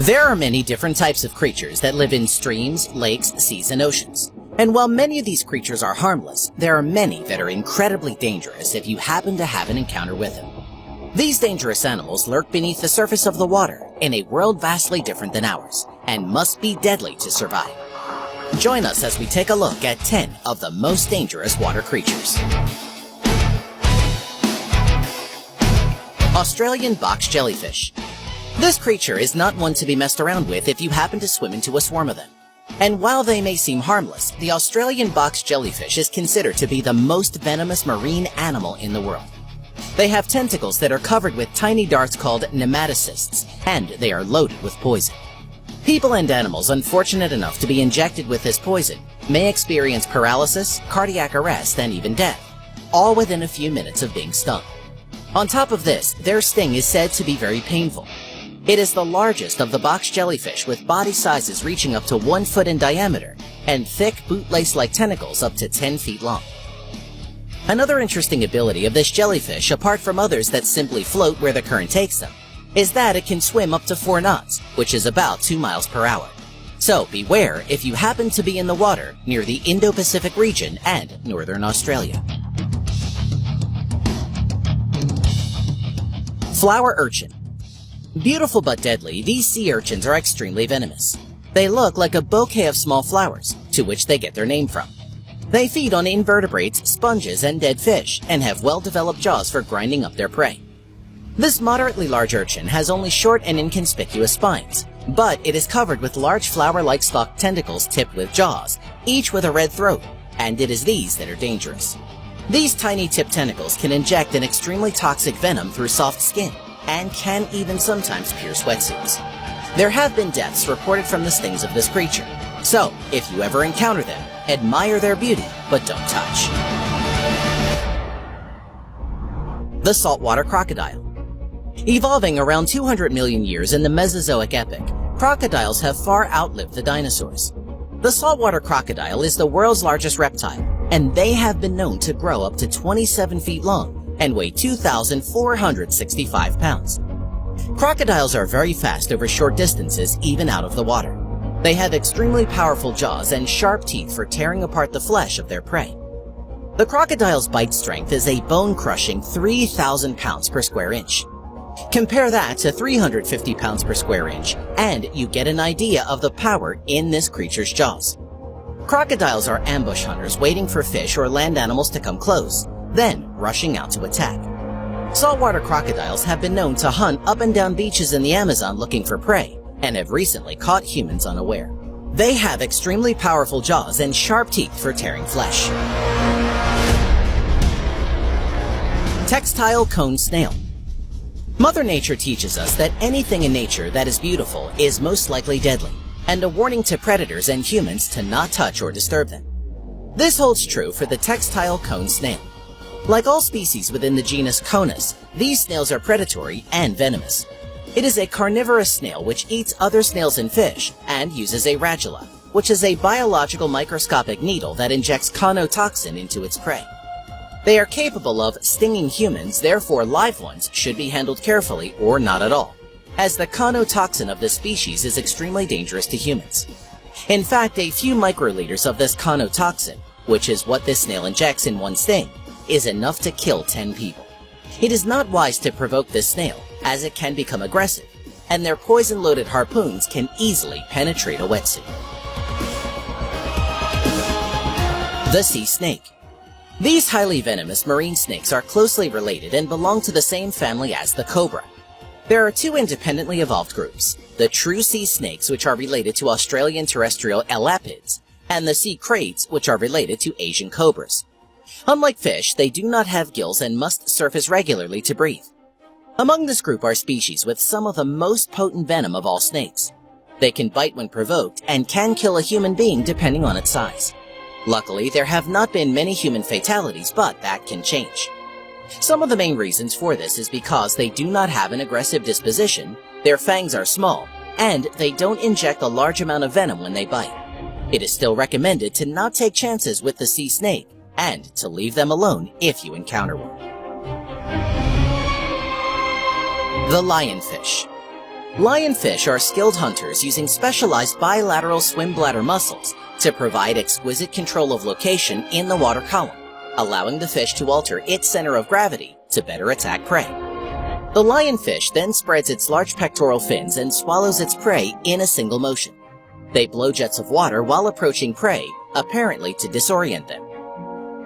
There are many different types of creatures that live in streams, lakes, seas, and oceans. And while many of these creatures are harmless, there are many that are incredibly dangerous if you happen to have an encounter with them. These dangerous animals lurk beneath the surface of the water in a world vastly different than ours, and must be deadly to survive. Join us as we take a look at 10 of the most dangerous water creatures. Australian box jellyfish. This creature is not one to be messed around with if you happen to swim into a swarm of them. And while they may seem harmless, the Australian box jellyfish is considered to be the most venomous marine animal in the world. They have tentacles that are covered with tiny darts called nematocysts, and they are loaded with poison. People and animals unfortunate enough to be injected with this poison may experience paralysis, cardiac arrest, and even death, all within a few minutes of being stung. On top of this, their sting is said to be very painful. It is the largest of the box jellyfish, with body sizes reaching up to 1 foot in diameter and thick bootlace-like tentacles up to 10 feet long. Another interesting ability of this jellyfish, apart from others that simply float where the current takes them, is that it can swim up to 4 knots, which is about 2 miles per hour. So beware if you happen to be in the water near the Indo-Pacific region and northern Australia. Flower urchin. Beautiful but deadly, these sea urchins are extremely venomous. They look like a bouquet of small flowers, to which they get their name from. They feed on invertebrates, sponges, and dead fish, and have well-developed jaws for grinding up their prey. This moderately large urchin has only short and inconspicuous spines, but it is covered with large flower-like stalked tentacles tipped with jaws, each with a red throat, and it is these that are dangerous. These tiny tipped tentacles can inject an extremely toxic venom through soft skin, and can even sometimes pierce wetsuits. There have been deaths reported from the stings of this creature, so if you ever encounter them, admire their beauty, but don't touch. The saltwater crocodile. Evolving around 200 million years in the Mesozoic epoch, crocodiles have far outlived the dinosaurs. The saltwater crocodile is the world's largest reptile, and they have been known to grow up to 27 feet long and weigh 2,465 pounds. Crocodiles are very fast over short distances, even out of the water. They have extremely powerful jaws and sharp teeth for tearing apart the flesh of their prey. The crocodile's bite strength is a bone-crushing 3,000 pounds per square inch. Compare that to 350 pounds per square inch, and you get an idea of the power in this creature's jaws. Crocodiles are ambush hunters waiting for fish or land animals to come close, then rushing out to attack. Saltwater crocodiles have been known to hunt up and down beaches in the Amazon looking for prey, and have recently caught humans unaware. They have extremely powerful jaws and sharp teeth for tearing flesh. Textile cone snail. Mother Nature teaches us that anything in nature that is beautiful is most likely deadly, and a warning to predators and humans to not touch or disturb them. This holds true for the textile cone snail. Like all species within the genus Conus, these snails are predatory and venomous. It is a carnivorous snail which eats other snails and fish, and uses a radula, which is a biological microscopic needle that injects conotoxin into its prey. They are capable of stinging humans, therefore live ones should be handled carefully or not at all, as the conotoxin of this species is extremely dangerous to humans. In fact, a few microliters of this conotoxin, which is what this snail injects in one sting, is enough to kill 10 people. It is not wise to provoke this snail, as it can become aggressive, and their poison-loaded harpoons can easily penetrate a wetsuit. The sea snake. These highly venomous marine snakes are closely related and belong to the same family as the cobra. There are 2 independently evolved groups, the true sea snakes, which are related to Australian terrestrial elapids, and the sea kraits, which are related to Asian cobras. Unlike fish, they do not have gills and must surface regularly to breathe. Among this group are species with some of the most potent venom of all snakes. They can bite when provoked and can kill a human being depending on its size. Luckily, there have not been many human fatalities, but that can change. Some of the main reasons for this is because they do not have an aggressive disposition, their fangs are small, and they don't inject a large amount of venom when they bite. It is still recommended to not take chances with the sea snake, and to leave them alone if you encounter one. The lionfish. Lionfish are skilled hunters using specialized bilateral swim bladder muscles to provide exquisite control of location in the water column, allowing the fish to alter its center of gravity to better attack prey. The lionfish then spreads its large pectoral fins and swallows its prey in a single motion. They blow jets of water while approaching prey, apparently to disorient them.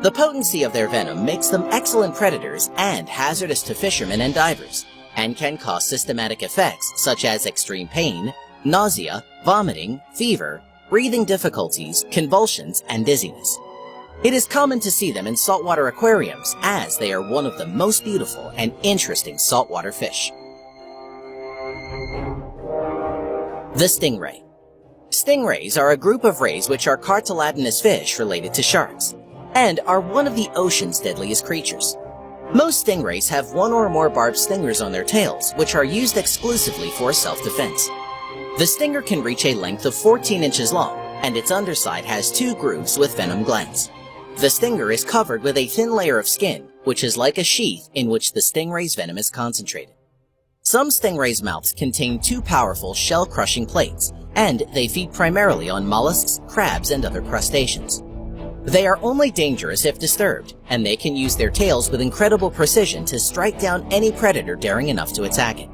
The potency of their venom makes them excellent predators and hazardous to fishermen and divers, and can cause systematic effects such as extreme pain, nausea, vomiting, fever, breathing difficulties, convulsions, and dizziness. It is common to see them in saltwater aquariums as they are one of the most beautiful and interesting saltwater fish. The stingray. Stingrays are a group of rays which are cartilaginous fish related to sharks, and are one of the ocean's deadliest creatures. Most stingrays have one or more barbed stingers on their tails, which are used exclusively for self-defense. The stinger can reach a length of 14 inches long, and its underside has 2 grooves with venom glands. The stinger is covered with a thin layer of skin, which is like a sheath in which the stingray's venom is concentrated. Some stingrays' mouths contain 2 powerful shell-crushing plates, and they feed primarily on mollusks, crabs, and other crustaceans. They are only dangerous if disturbed, and they can use their tails with incredible precision to strike down any predator daring enough to attack it.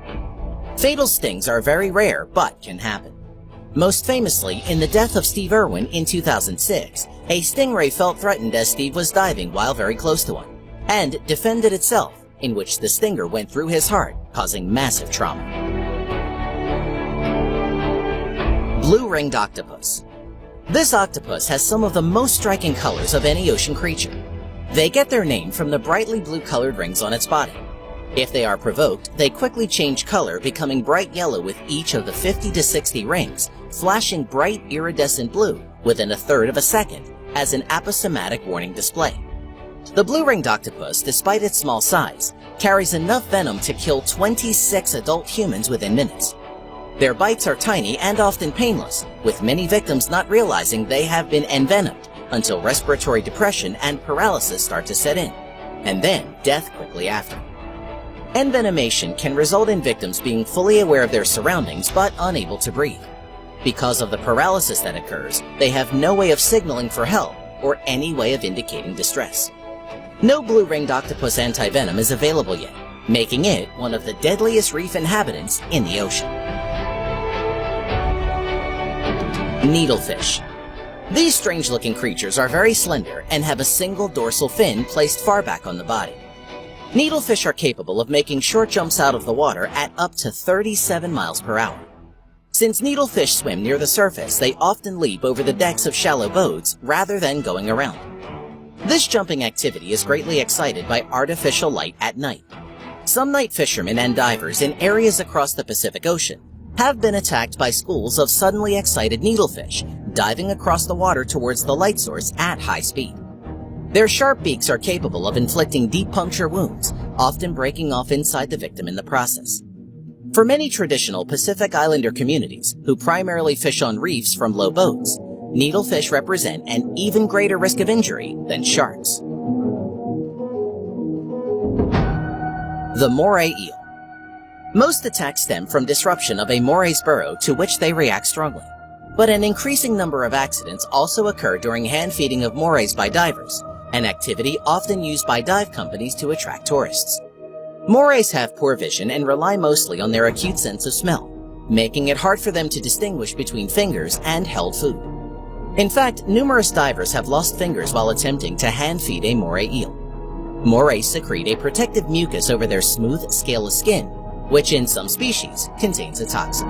Fatal stings are very rare, but can happen. Most famously, in the death of Steve Irwin in 2006, a stingray felt threatened as Steve was diving while very close to one, and defended itself, in which the stinger went through his heart, causing massive trauma. Blue-ringed octopus. This octopus has some of the most striking colors of any ocean creature. They get their name from the brightly blue-colored rings on its body. If they are provoked, they quickly change color, becoming bright yellow with each of the 50 to 60 rings, flashing bright iridescent blue within a third of a second as an aposematic warning display. The blue-ringed octopus, despite its small size, carries enough venom to kill 26 adult humans within minutes. Their bites are tiny and often painless, with many victims not realizing they have been envenomed until respiratory depression and paralysis start to set in, and then death quickly after. Envenomation can result in victims being fully aware of their surroundings but unable to breathe. Because of the paralysis that occurs, they have no way of signaling for help or any way of indicating distress. No blue-ringed octopus antivenom is available yet, making it one of the deadliest reef inhabitants in the ocean. Needlefish. These strange-looking creatures are very slender and have a single dorsal fin placed far back on the body. Needlefish are capable of making short jumps out of the water at up to 37 miles per hour. Since needlefish swim near the surface, they often leap over the decks of shallow boats rather than going around. This jumping activity is greatly excited by artificial light at night. Some night fishermen and divers in areas across the Pacific Ocean have been attacked by schools of suddenly excited needlefish diving across the water towards the light source at high speed. Their sharp beaks are capable of inflicting deep puncture wounds, often breaking off inside the victim in the process. For many traditional Pacific Islander communities who primarily fish on reefs from low boats, needlefish represent an even greater risk of injury than sharks. The moray eel. Most attacks stem from disruption of a moray's burrow to which they react strongly. But an increasing number of accidents also occur during hand-feeding of morays by divers, an activity often used by dive companies to attract tourists. Morays have poor vision and rely mostly on their acute sense of smell, making it hard for them to distinguish between fingers and held food. In fact, numerous divers have lost fingers while attempting to hand-feed a moray eel. Morays secrete a protective mucus over their smooth, scaleless skin, which in some species contains a toxin.